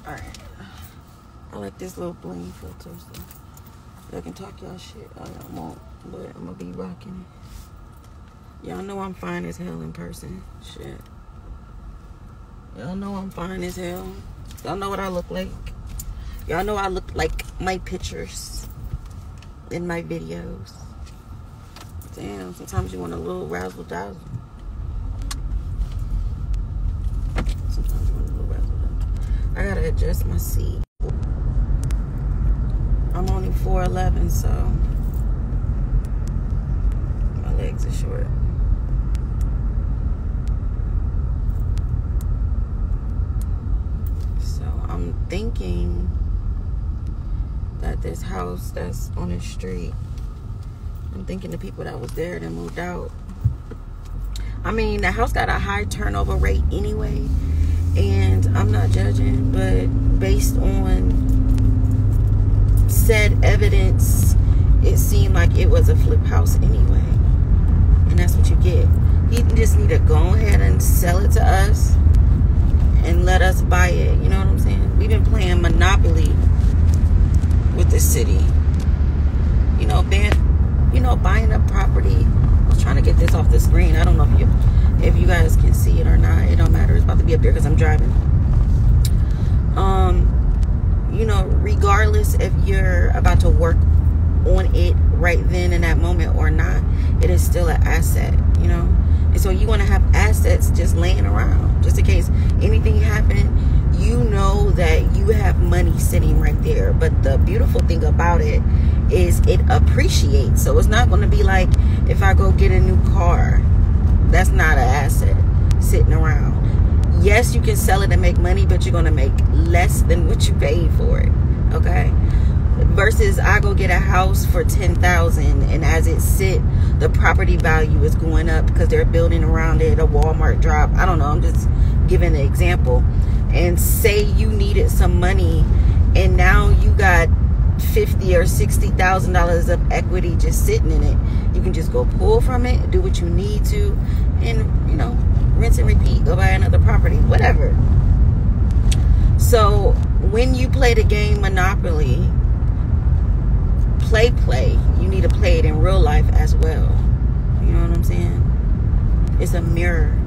Alright. I like this little bling filter, so y'all can talk y'all shit all y'all want, but I'm gonna be rocking it. Y'all know I'm fine as hell in person. Shit. Y'all know I'm fine as hell. Y'all know what I look like. Y'all know I look like my pictures in my videos. Damn, sometimes you want a little razzle dazzle. Sometimes you want a little razzle dazzle. I gotta adjust my seat. I'm only 4'11", so my legs are short. So I'm thinking that this house that's on the street, I'm thinking the people that was there that moved out. I mean, the house got a high turnover rate anyway, and I'm not judging, but based on said evidence, it seemed like it was a flip house anyway, and that's what you get. You just need to go ahead and sell it to us and let us buy it. You know what I'm saying? We've been playing Monopoly with the city. You know, buying a property. I was trying to get this off the screen. I don't know if you guys can see it or not. It don't matter. It's about to be up there because I'm driving. You know, regardless if you're about to work on it right then in that moment or not, it is still an asset, you know. And so you want to have assets just laying around, just in case anything happened. You know that you have money sitting right there. But the beautiful thing about it is it appreciates. So it's not going to be like if I go get a new car, that's not an asset sitting around. Yes, you can sell it and make money, but you're going to make less than what you paid for it. Okay? Versus I go get a house for $10,000, and as it sit, the property value is going up because they're building around it, a Walmart drop. I don't know. I'm just giving an example. And say you needed some money, and now you got $50,000 or $60,000 of equity just sitting in it. You can just go pull from it, do what you need to, and, you know, rinse and repeat. Go buy another property, whatever. So when you play the game Monopoly, play, you need to play it in real life as well. You know what I'm saying? It's a mirror.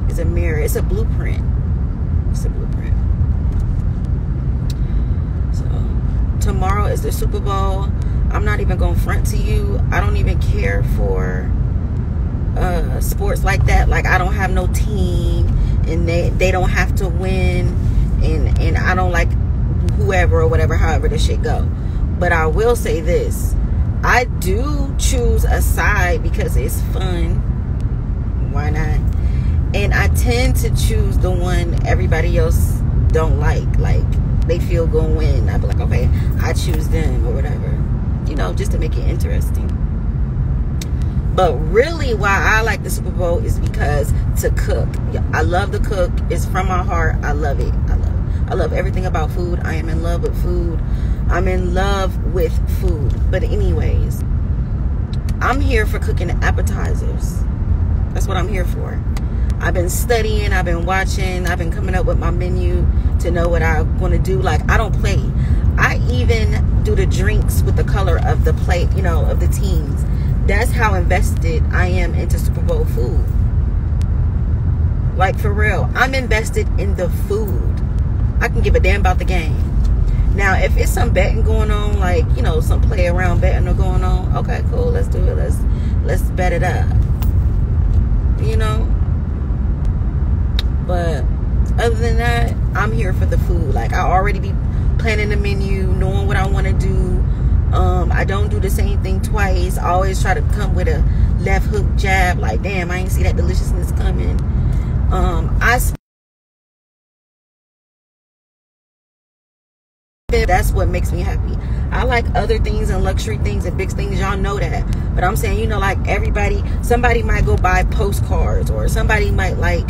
It's a mirror. It's a blueprint. It's a blueprint. So tomorrow is the Super Bowl. I'm not even gonna front to you. I don't even care for sports like that. Like, I don't have no team, and they don't have to win, and I don't like whoever or whatever, however the shit go. But I will say this, I do choose a side because it's fun. Why not? And I tend to choose the one everybody else don't like they feel gonna win. I'd be like, okay, I choose them or whatever, you know, just to make it interesting. But really why I like the Super Bowl is because to cook. I love to cook. It's from my heart. I love it. I love everything about food. I am in love with food. I'm in love with food. But anyways, I'm here for cooking appetizers. That's what I'm here for. I've been studying, I've been watching, I've been coming up with my menu to know what I want to do. Like, I don't play. I even do the drinks with the color of the plate, you know, of the teams. That's how invested I am into Super Bowl food. Like, for real, I'm invested in the food. I can give a damn about the game. Now, if it's some betting going on, like, you know, some play around betting are going on, okay, cool, let's do it. Let's bet it up. You know? But other than that, I'm here for the food. Like, I already be planning the menu, knowing what I want to do. I don't do the same thing twice. I always try to come with a left hook jab. Like, damn, I ain't see that deliciousness coming. That's what makes me happy. I like other things and luxury things and big things. Y'all know that. But I'm saying, you know, like everybody, somebody might go buy postcards, or somebody might like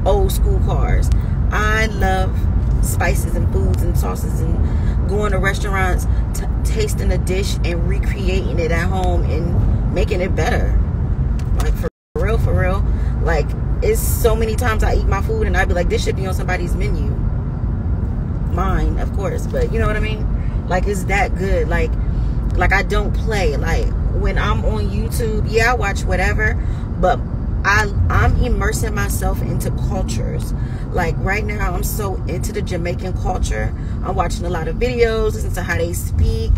old school cars. I love spices and foods and sauces and going to restaurants, tasting a dish and recreating it at home and making it better. Like, for real. Like, it's so many times I eat my food and I be like, this should be on somebody's menu. mine, of course, but you know what I mean? Like, it's that good. Like I don't play. Like, when I'm on YouTube, yeah, I watch whatever, but I'm immersing myself into cultures. Like, right now, I'm so into the Jamaican culture. I'm watching a lot of videos, listening to how they speak.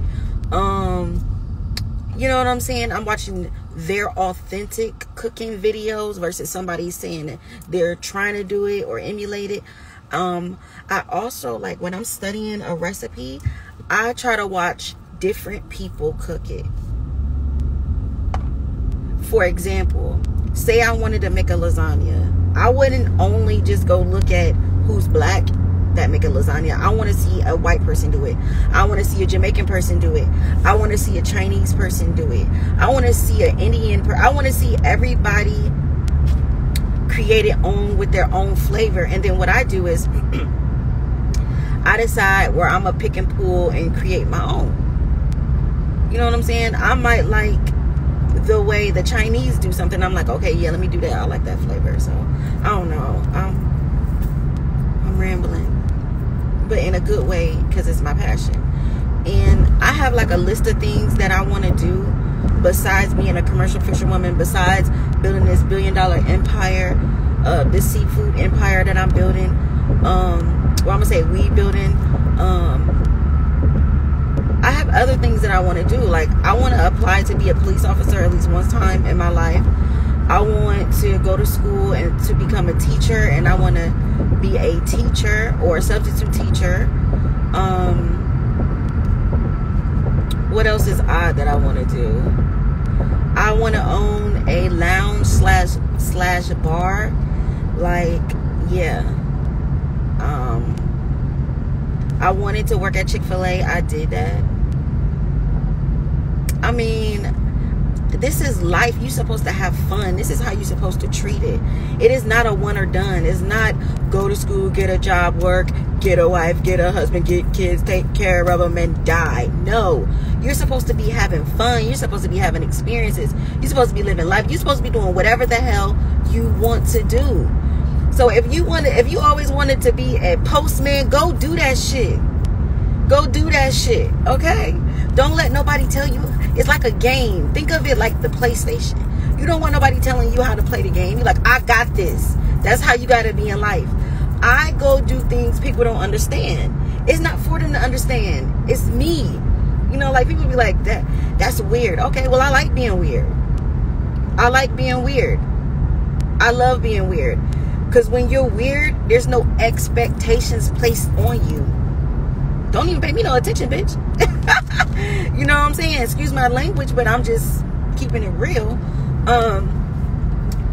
You know what I'm saying? I'm watching their authentic cooking videos versus somebody saying that they're trying to do it or emulate it. I also, like, when I'm studying a recipe, I try to watch different people cook it. For example, say I wanted to make a lasagna. I wouldn't only just go look at who's black that make a lasagna. I want to see a white person do it. I want to see a Jamaican person do it. I want to see a Chinese person do it. I want to see an Indian person. I want to see everybody create it with their own flavor. And then what I do is I decide where I'm gonna pick and pull and create my own. You know what I'm saying? I might like the way the Chinese do something. I'm like, okay, yeah, let me do that. I like that flavor. So I don't know. I'm rambling, but in a good way, because it's my passion. And I have like a list of things that I want to do besides being a commercial fisherwoman, besides building this $1 billion empire, this seafood empire that I'm building. Well, I'm gonna say we building. I have other things that I want to do. Like, I want to apply to be a police officer at least one time in my life. I want to go to school and to become a teacher, and I want to be a teacher or a substitute teacher. What else is odd that I want to do? I want to own a lounge slash bar. Like, yeah. I wanted to work at Chick-fil-A. I did that. I mean, this is life. You're supposed to have fun. This is how you're supposed to treat it. It is not a one or done. It's not go to school, get a job, work, get a wife, get a husband, get kids, take care of them, and die. No. You're supposed to be having fun. You're supposed to be having experiences. You're supposed to be living life. You're supposed to be doing whatever the hell you want to do. So if you always wanted to be a postman, go do that shit. Go do that shit, okay? Don't let nobody tell you. It's like a game. Think of it like the PlayStation. You don't want nobody telling you how to play the game. You're like, I got this. That's how you got to be in life. I go do things people don't understand. It's not for them to understand. It's me. You know, like, people be like, that's weird. Okay, well, I like being weird. I like being weird. I love being weird. Because when you're weird, there's no expectations placed on you. Don't even pay me no attention, bitch. You know what I'm saying? Excuse my language, but I'm just keeping it real.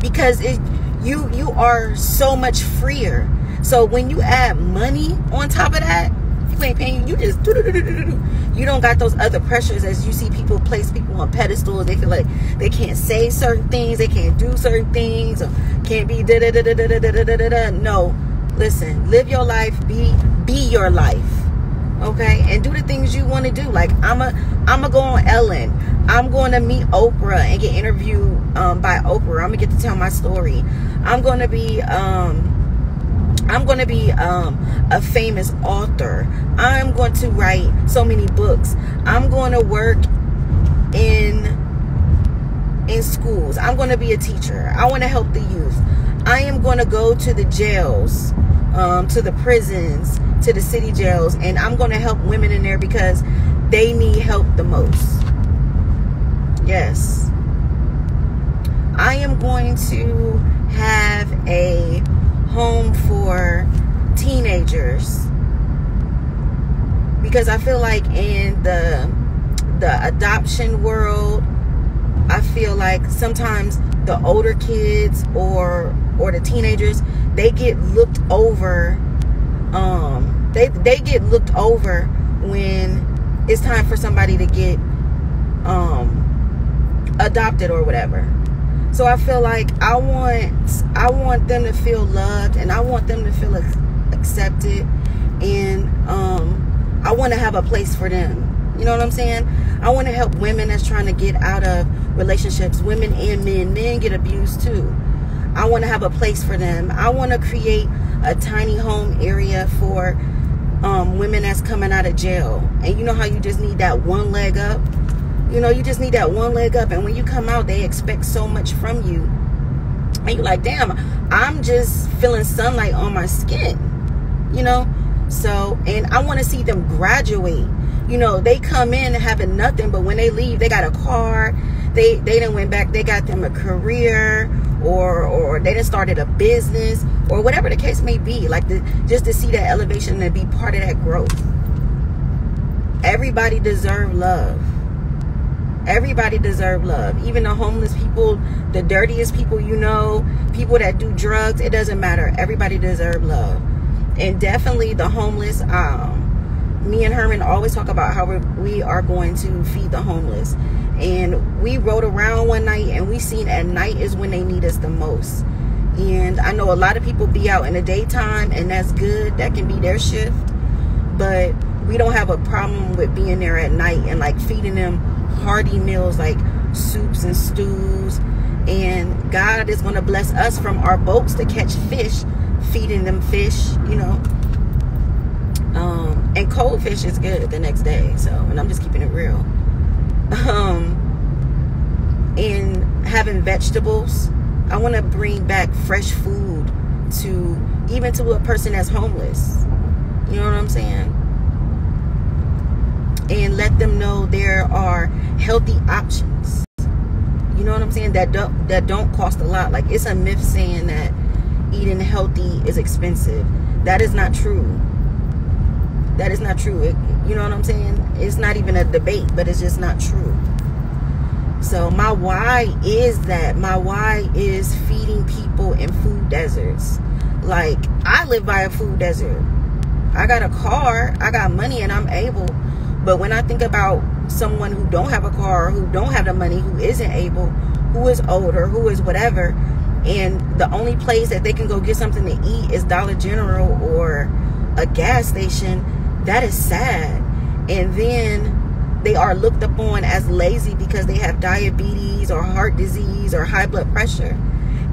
Because you are so much freer. So when you add money on top of that, you ain't paying. You just you don't got those other pressures as you see people place people on pedestals. They feel like they can't say certain things, they can't do certain things, or can't be da da da da da da da da da. No, listen, live your life, be your life, okay, and do the things you want to do. Like, I'ma go on Ellen. I'm going to meet Oprah and get interviewed by Oprah. I'm gonna get to tell my story. I'm going to be a famous author. I'm going to write so many books. I'm going to work in schools. I'm going to be a teacher. I want to help the youth. I am going to go to the jails, to the prisons, to the city jails, and I'm going to help women in there because they need help the most. Yes. I am going to have a home for teenagers, because I feel like in the adoption world, I feel like sometimes the older kids or the teenagers, they get looked over. They get looked over when it's time for somebody to get adopted or whatever. So I feel like I want them to feel loved, and I want them to feel accepted, and I want to have a place for them. You know what I'm saying? I want to help women that's trying to get out of relationships. Women and men. Men get abused too. I want to have a place for them. I want to create a tiny home area for women that's coming out of jail. And you know how you just need that one leg up? You know, you just need that one leg up. And when you come out, they expect so much from you. And you're like, damn, I'm just feeling sunlight on my skin. You know? So, and I want to see them graduate. You know, they come in having nothing, but when they leave, they got a car. They done went back, they got them a career, or they done started a business, or whatever the case may be. Like, just to see that elevation and be part of that growth. Everybody deserves love. Everybody deserves love. Even the homeless people, the dirtiest people you know, people that do drugs, it doesn't matter. Everybody deserves love. And definitely the homeless, me and Herman always talk about how we are going to feed the homeless. And we rode around one night and we seen at night is when they need us the most. And I know a lot of people be out in the daytime, and that's good. That can be their shift. But we don't have a problem with being there at night and like feeding them hearty meals like soups and stews. And God is going to bless us from our boats to catch fish, feeding them fish, you know. And cold fish is good the next day. So, and I'm just keeping it real. And having vegetables, I want to bring back fresh food to even to a person that's homeless. You know what I'm saying? And let them know there are healthy options. You know what I'm saying? That don't cost a lot. Like, it's a myth saying that eating healthy is expensive. That is not true. That is not true. You know what I'm saying? It's not even a debate, but it's just not true. So my why is that. My why is feeding people in food deserts. Like, I live by a food desert. I got a car, I got money, and I'm able. But when I think about someone who don't have a car, who don't have the money, who isn't able, who is older, who is whatever, and the only place that they can go get something to eat is Dollar General or a gas station, that is sad. And then they are looked upon as lazy because they have diabetes or heart disease or high blood pressure.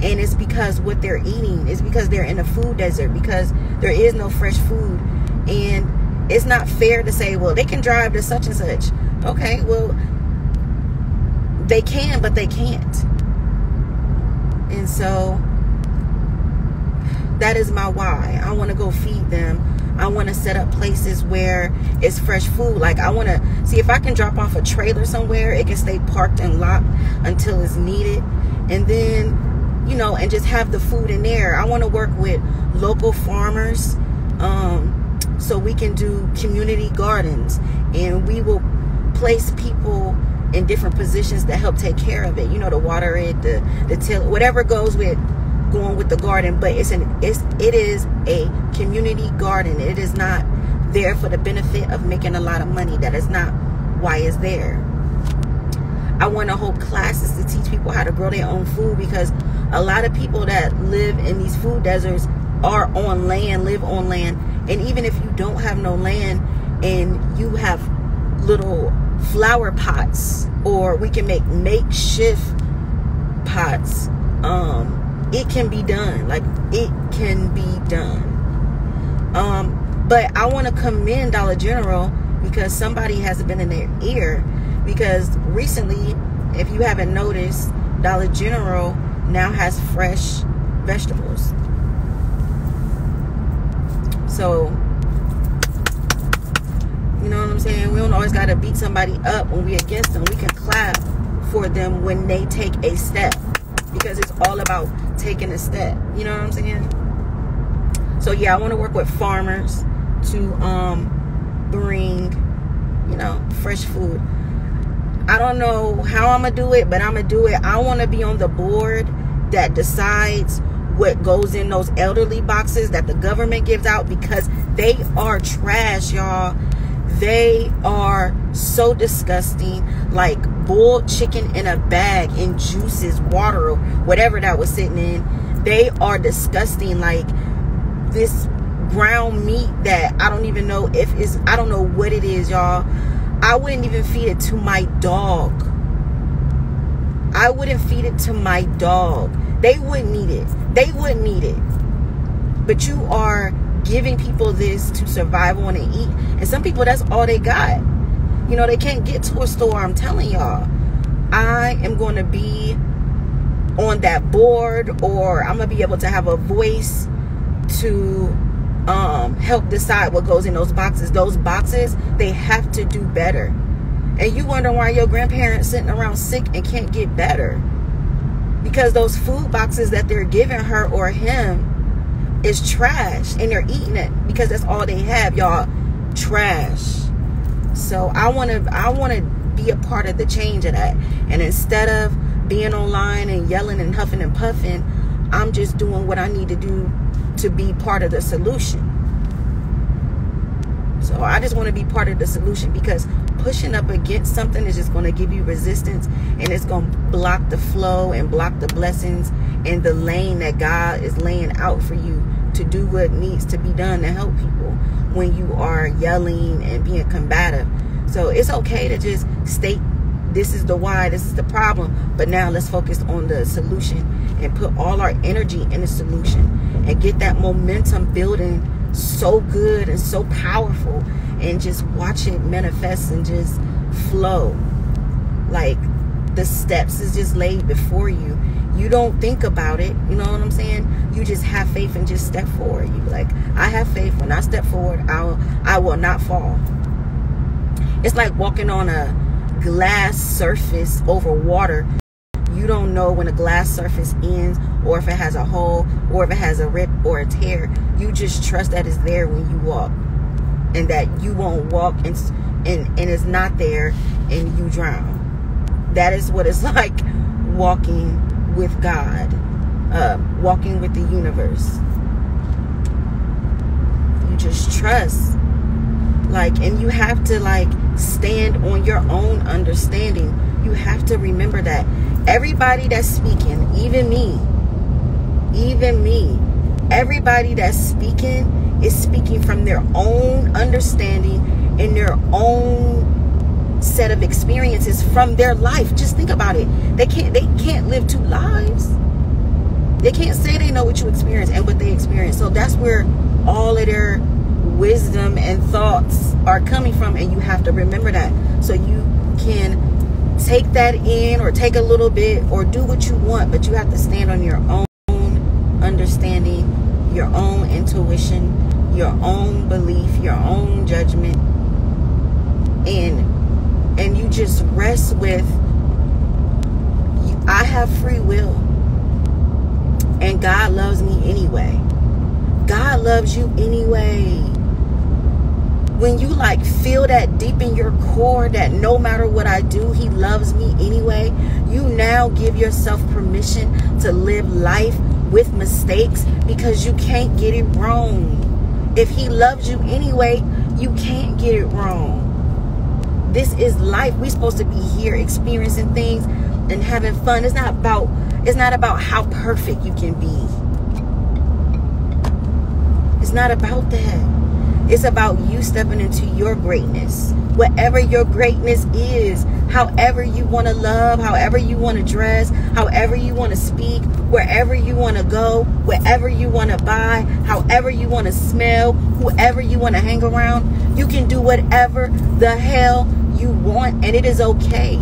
And it's because what they're eating is because they're in a food desert, because there is no fresh food. And it's not fair to say, well, they can drive to such and such. Okay, well, they can, but they can't. And so that is my why. I want to go feed them. I want to set up places where it's fresh food. Like, I want to see if I can drop off a trailer somewhere. It can stay parked and locked until it's needed. And then, you know, and just have the food in there. I want to work with local farmers so we can do community gardens. And we will place people in different positions to help take care of it. You know, to water it, the till, whatever goes with going with the garden. But it is a community garden. It is not there for the benefit of making a lot of money. That is not why it's there. I want to hold classes to teach people how to grow their own food, because a lot of people that live in these food deserts are on land, live on land. And even if you don't have no land and you have little flower pots, or we can make makeshift pots, it can be done. Like, it can be done. But I want to commend Dollar General, because somebody has been in their ear. Because recently, if you haven't noticed, Dollar General now has fresh vegetables. So, you know what I'm saying? We don't always got to beat somebody up when we're against them. We can clap for them when they take a step, because it's all about taking a step. You know what I'm saying? So yeah, I want to work with farmers to bring, you know, fresh food. I don't know how I'm gonna do it, but I'm gonna do it. I want to be on the board that decides what goes in those elderly boxes that the government gives out, because they are trash, y'all. They are so disgusting. Like boiled chicken in a bag, in juices, water, or whatever that was sitting in. They are disgusting. Like this ground meat that I don't even know if it's, I don't know what it is, y'all. I wouldn't even feed it to my dog. I wouldn't feed it to my dog. They wouldn't eat it. They wouldn't eat it. But you are giving people this to survive on and eat. And some people, that's all they got. You know, they can't get to a store. I'm telling y'all, I am going to be on that board, or I'm going to be able to have a voice to help decide what goes in those boxes. Those boxes, they have to do better. And you wonder why your grandparents sitting around sick and can't get better. Because those food boxes that they're giving her or him is trash, and they're eating it because that's all they have, y'all. Trash. So I want to be a part of the change of that. And instead of being online and yelling and huffing and puffing, I'm just doing what I need to do to be part of the solution. So I just want to be part of the solution, because pushing up against something is just going to give you resistance, and it's going to block the flow and block the blessings and the lane that God is laying out for you to do what needs to be done to help people when you are yelling and being combative. So it's okay to just state, this is the why, this is the problem, but now let's focus on the solution and put all our energy in the solution and get that momentum building so good and so powerful, and just watch it manifest and just flow. Like the steps is just laid before you. You don't think about it, you know what I'm saying? You just have faith and just step forward. You be like, I have faith. When I step forward, I will not fall. It's like walking on a glass surface over water. You don't know when a glass surface ends, or if it has a hole, or if it has a rip or a tear. You just trust that it's there when you walk, and that you won't walk and it's not there and you drown. That is what it's like walking with God, walking with the universe. You just trust, like, and you have to like stand on your own understanding. You have to remember that everybody that's speaking, even me, everybody that's speaking is speaking from their own understanding and their own set of experiences from their life. Just think about it. They can't live two lives. They can't say they know what you experience and what they experience. So that's where all of their wisdom and thoughts are coming from, and you have to remember that, so you can take that in, or take a little bit, or do what you want, but you have to stand on your own understanding, your own intuition, your own belief, your own judgment, and you just rest with, I have free will, and God loves me anyway. God loves you anyway. When you like feel that deep in your core that no matter what I do, he loves me anyway, you now give yourself permission to live life with mistakes, because you can't get it wrong. If he loves you anyway, you can't get it wrong. This is life. We're supposed to be here experiencing things and having fun. It's not about how perfect you can be. It's not about that. It's about you stepping into your greatness. Whatever your greatness is, however you want to love, however you want to dress, however you want to speak, wherever you want to go, wherever you want to buy, however you want to smell, whoever you want to hang around, you can do whatever the hell you want, and it is okay.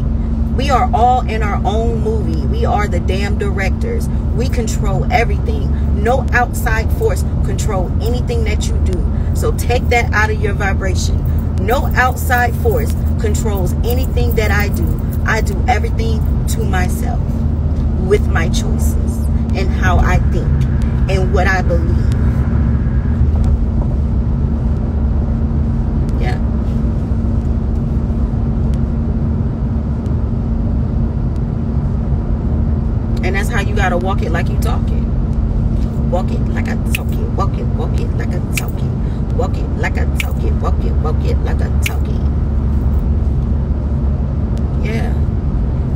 We are all in our own movie. We are the damn directors. We control everything. No outside force control anything that you do. So take that out of your vibration. No outside force controls anything that I do. I do everything to myself with my choices and how I think and what I believe. Yeah. And that's how you gotta walk it like you talk it. Walk it like I talk it. Walk it like I talk it. Walk it like I talk it. Walk it like I talk it. Yeah.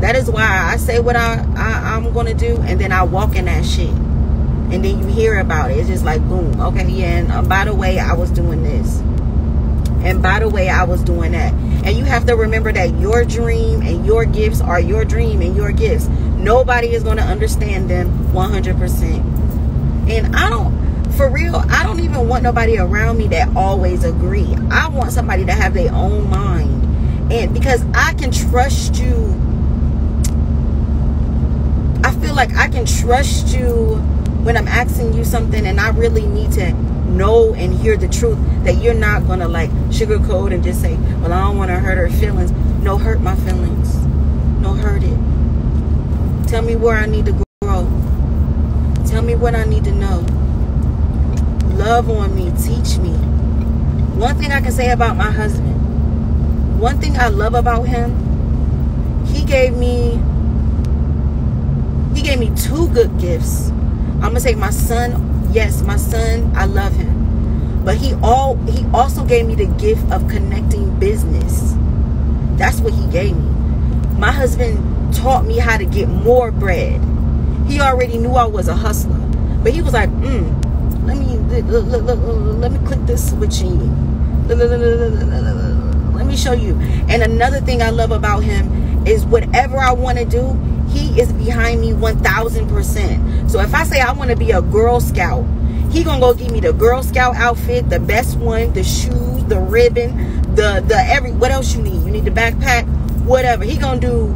That is why I say what I'm going to do, and then I walk in that shit. And then you hear about it. It's just like, boom. Okay, yeah, and by the way, I was doing this. And by the way, I was doing that. And you have to remember that your dream and your gifts are your dream and your gifts. Nobody is going to understand them 100%. And For real, I don't even want nobody around me that always agree. I want somebody to have their own mind. And because I can trust you, I feel like I can trust you when I'm asking you something and I really need to know and hear the truth, that you're not going to like sugarcoat and just say, well, I don't want to hurt her feelings. No, hurt my feelings. No, hurt it. Tell me where I need to grow. Tell me what I need to know. Love on me. Teach me. One thing I can say about my husband, one thing I love about him, he gave me 2 good gifts. I'm going to say my son, yes, my son, I love him. But he also gave me the gift of connecting business. That's what he gave me. My husband taught me how to get more bread. He already knew I was a hustler. But he was like, let me click this switch in you. Let me show you. And another thing I love about him is whatever I want to do, he is behind me 1000%. So if I say I want to be a Girl Scout, he gonna go give me the Girl Scout outfit, the best one, the shoes, the ribbon, what else you need? You need the backpack, whatever. He gonna do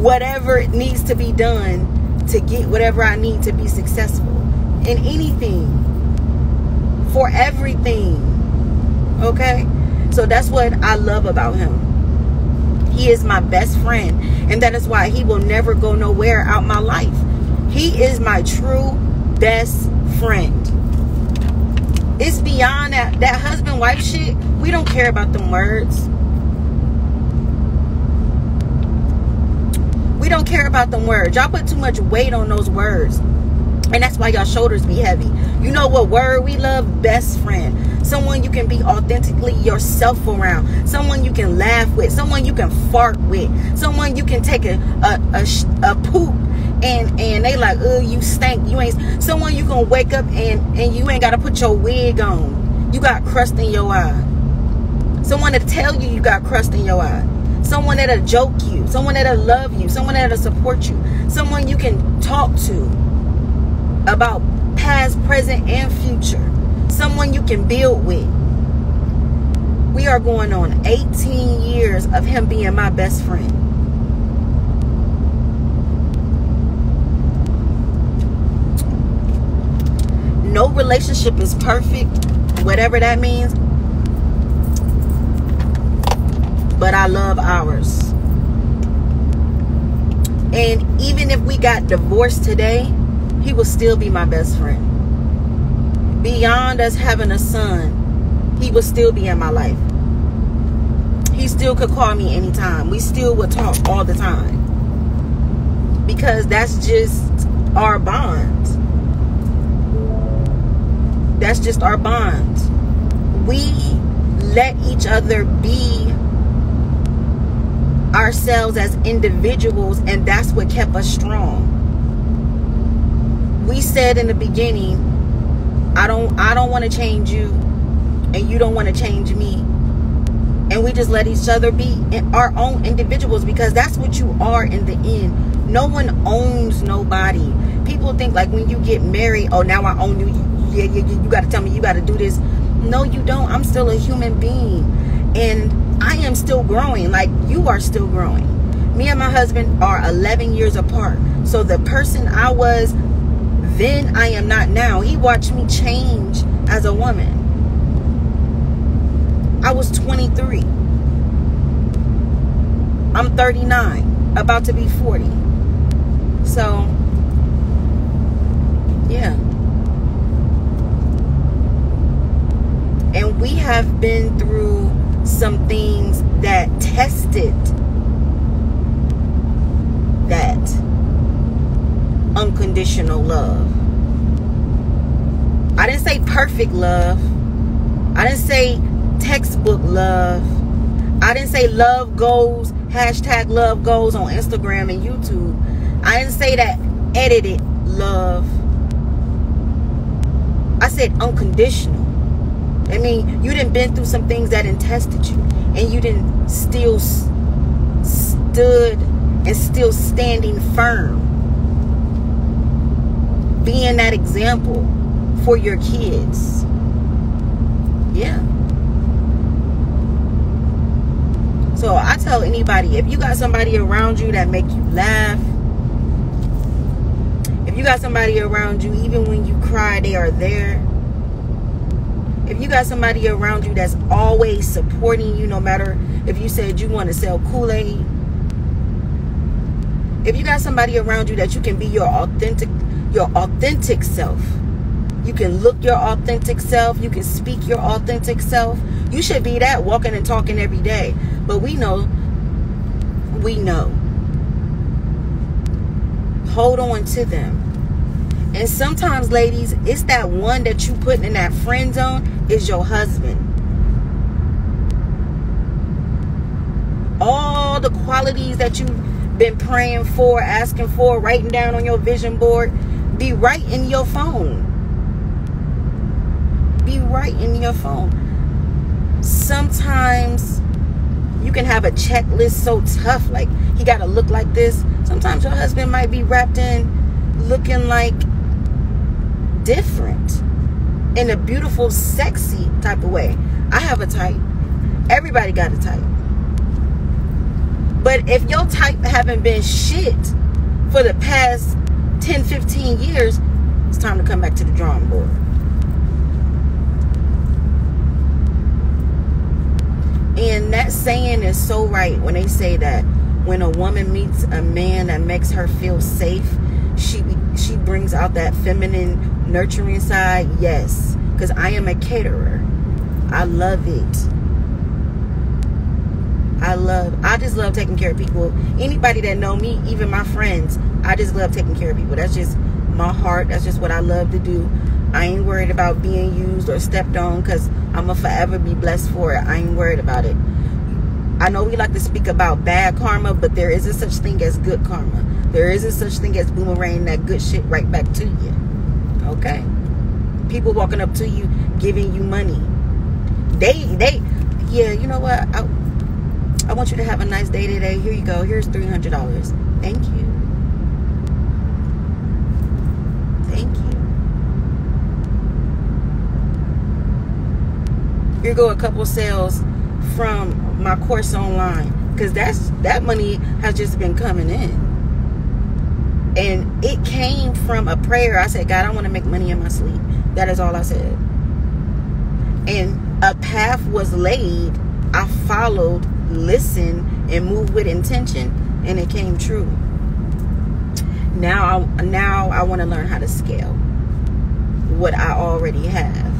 whatever it needs to be done to get whatever I need to be successful in anything, for everything. Okay? So that's what I love about him. He is my best friend, and that is why he will never go nowhere out my life. He is my true best friend. It's beyond that husband-wife shit. We don't care about them words. We don't care about them words. Y'all put too much weight on those words. And that's why y'all shoulders be heavy. You know what word we love? Best friend. Someone you can be authentically yourself around. Someone you can laugh with. Someone you can fart with. Someone you can take a poop and they like, you stink. You ain't. Someone you can wake up and you ain't got to put your wig on. You got crust in your eye. Someone to tell you got crust in your eye. Someone that'll joke you. Someone that'll love you. Someone that'll support you. Someone you can talk to about past, present, and future. Someone you can build with. We are going on 18 years of him being my best friend. No relationship is perfect, whatever that means. But I love ours. And even if we got divorced today, he will still be my best friend. Beyond us having a son, he will still be in my life. He still could call me anytime. We still would talk all the time. Because that's just our bond. That's just our bond. We let each other be ourselves as individuals, and that's what kept us strong. We said in the beginning, I don't want to change you, and you don't want to change me. And we just let each other be our own individuals, because that's what you are in the end. No one owns nobody. People think like when you get married, oh, now I own you. Yeah, you got to tell me you got to do this. No, you don't. I'm still a human being, and I am still growing like you are still growing. Me and my husband are 11 years apart. So the person I was then, I am not now. He watched me change as a woman. I was 23. I'm 39, about to be 40. So, yeah. And we have been through some things that tested that unconditional love. I didn't say perfect love. I didn't say textbook love. I didn't say love goes, #love goes on Instagram and YouTube. I didn't say that edited love. I said unconditional. I mean, you done been through some things that done tested you, and you done still stood and still standing firm. Being that example for your kids. Yeah. So I tell anybody, if you got somebody around you that make you laugh, if you got somebody around you even when you cry, they are there. If you got somebody around you that's always supporting you, no matter if you said you want to sell Kool-Aid, if you got somebody around you that you can be your authentic self, you can look your authentic self, you can speak your authentic self, you should be that walking and talking every day. But we know. Hold on to them. And sometimes, ladies, it's that one that you putting in that friend zone is your husband. All the qualities that you've been praying for, asking for, writing down on your vision board, be right in your phone. Be right in your phone. Sometimes you can have a checklist so tough, like he got to look like this. Sometimes your husband might be wrapped in looking like different in a beautiful, sexy type of way. I have a type. Everybody got a type. But if your type haven't been shit for the past 10, 15 years, it's time to come back to the drawing board. And that saying is so right when they say that when a woman meets a man that makes her feel safe, she brings out that feminine, nurturing side. Yes, because I am a caterer. I love it. I just love taking care of people. Anybody that know me, even my friends, I just love taking care of people. That's just my heart. That's just what I love to do. I ain't worried about being used or stepped on, because I'm going to forever be blessed for it. I ain't worried about it. I know we like to speak about bad karma, but there isn't such thing as good karma. There isn't such thing as boomerang that good shit right back to you. Okay? People walking up to you, giving you money. Yeah, you know what? I want you to have a nice day today. Here you go. Here's $300. Thank you. Thank you. Here go a couple sales from my course online, because that money has just been coming in. And it came from a prayer. I said, God, I want to make money in my sleep. That is all I said. And a path was laid. I followed, listened, and moved with intention, and it came true. Now I want to learn how to scale what I already have,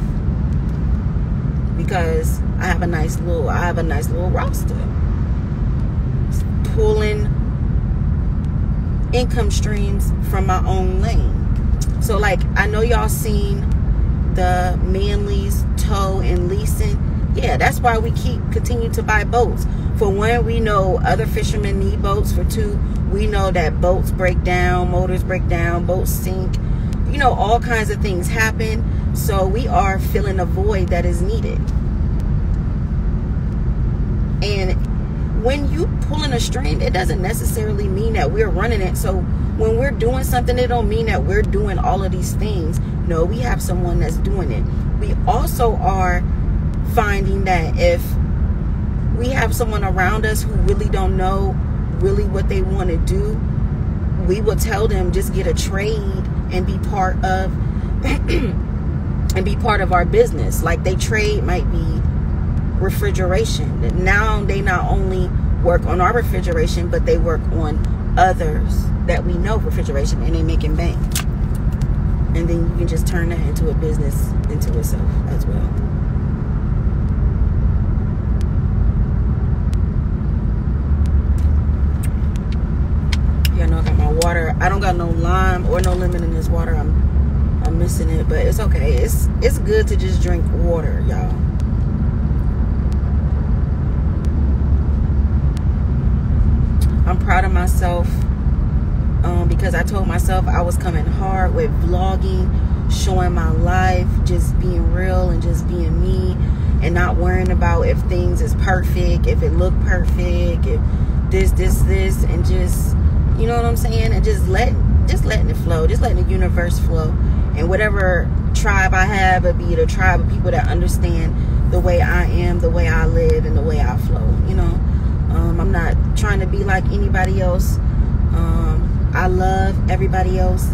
because I have a nice little roster. It's pulling income streams from my own lane. So, like, I know y'all seen the Manly's tow and leasing. Yeah, that's why we continue to buy boats. For one, we know other fishermen need boats. For two, we know that boats break down, motors break down, boats sink. You know, all kinds of things happen. So we are filling a void that is needed. And when you pulling a string, it doesn't necessarily mean that we're running it. So when we're doing something, it don't mean that we're doing all of these things. No, we have someone that's doing it. We also are finding that if we have someone around us who really don't know really what they want to do, we will tell them just get a trade and be part of our business. Like, they trade might be refrigeration. Now they not only work on our refrigeration, but they work on others that we know refrigeration, and they making bank. And then you can just turn that into a business into itself as well. Yeah, I know I got my water. I don't got no lime or no lemon in this water. I'm missing it, but it's okay. It's good to just drink water, y'all. I'm proud of myself because I told myself I was coming hard with vlogging, showing my life, just being real and just being me, and not worrying about if things is perfect, if it look perfect, if this, and just, you know what I'm saying, and just letting it flow, just letting the universe flow, and whatever tribe I have, or be the tribe of people that understand the way I am, the way I live, and the way I flow. You know, I'm not trying to be like anybody else. I love everybody else.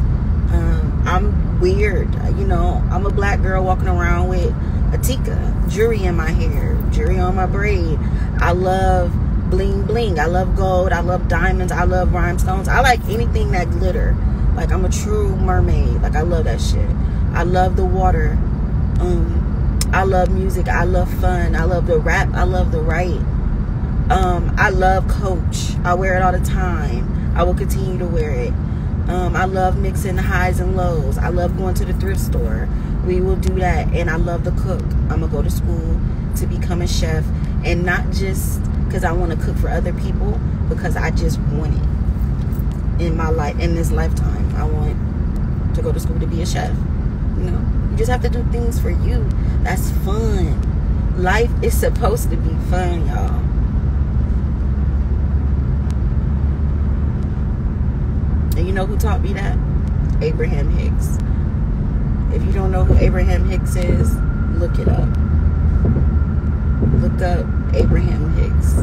I'm weird, you know. I'm a black girl walking around with a tikka, jewelry in my hair, jewelry on my braid. I love bling bling. I love gold. I love diamonds. I love rhinestones. I like anything that glitter. Like, I'm a true mermaid. Like, I love that shit. I love the water. I love music. I love fun. I love the rap. I love the write. I love Coach. I wear it all the time. I will continue to wear it. I love mixing the highs and lows. I love going to the thrift store. We will do that. And I love to cook. I'm going to go to school to become a chef. And not just because I want to cook for other people, because I just want it in my life, in this lifetime. I want to go to school to be a chef. You know, you just have to do things for you. That's fun. Life is supposed to be fun, y'all. And you know who taught me that? Abraham Hicks. If you don't know who Abraham Hicks is, look it up. Look up Abraham Hicks.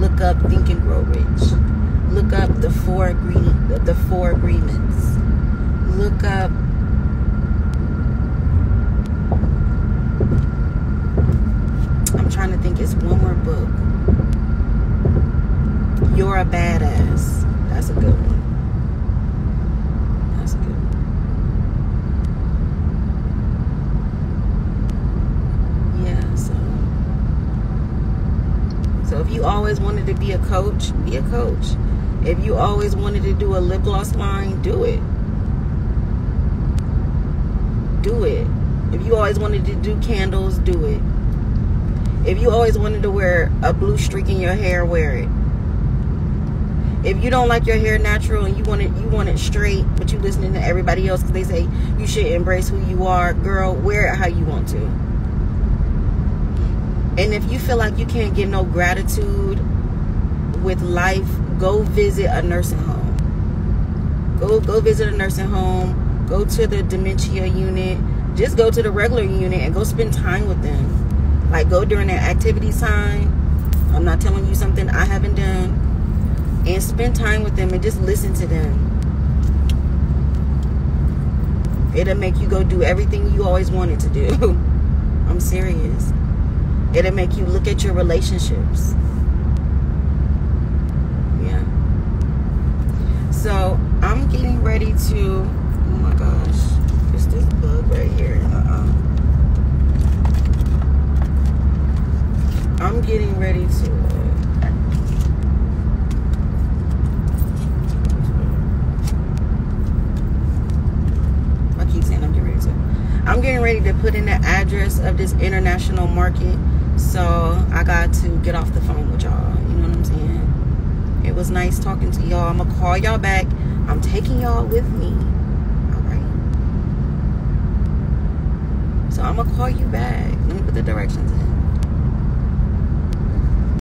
Look up Think and Grow Rich. Look up the four agreements. Look up I'm trying to think, it's one more book. You're a Badass. That's a good one. That's a good one. Yeah, so if you always wanted to be a coach, be a coach. If you always wanted to do a lip gloss line, do it. Do it. If you always wanted to do candles, do it. If you always wanted to wear a blue streak in your hair, wear it. If you don't like your hair natural and you want it straight, but you listening to everybody else because they say you should embrace who you are, girl, wear it how you want to. And if you feel like you can't get no gratitude with life, go visit a nursing home. Go visit a nursing home. Go to the dementia unit. Just go to the regular unit and go spend time with them. Like, go during their activity time. I'm not telling you something I haven't done. And spend time with them and just listen to them. It'll make you go do everything you always wanted to do. I'm serious. It'll make you look at your relationships. Yeah. So, I'm getting ready to... Oh my gosh. It's this bug right here. I'm getting ready to... I'm getting ready to put in the address of this international market. So I got to get off the phone with y'all. You know what I'm saying? It was nice talking to y'all. I'm going to call y'all back. I'm taking y'all with me. All right. So I'm going to call you back. Let me put the directions in.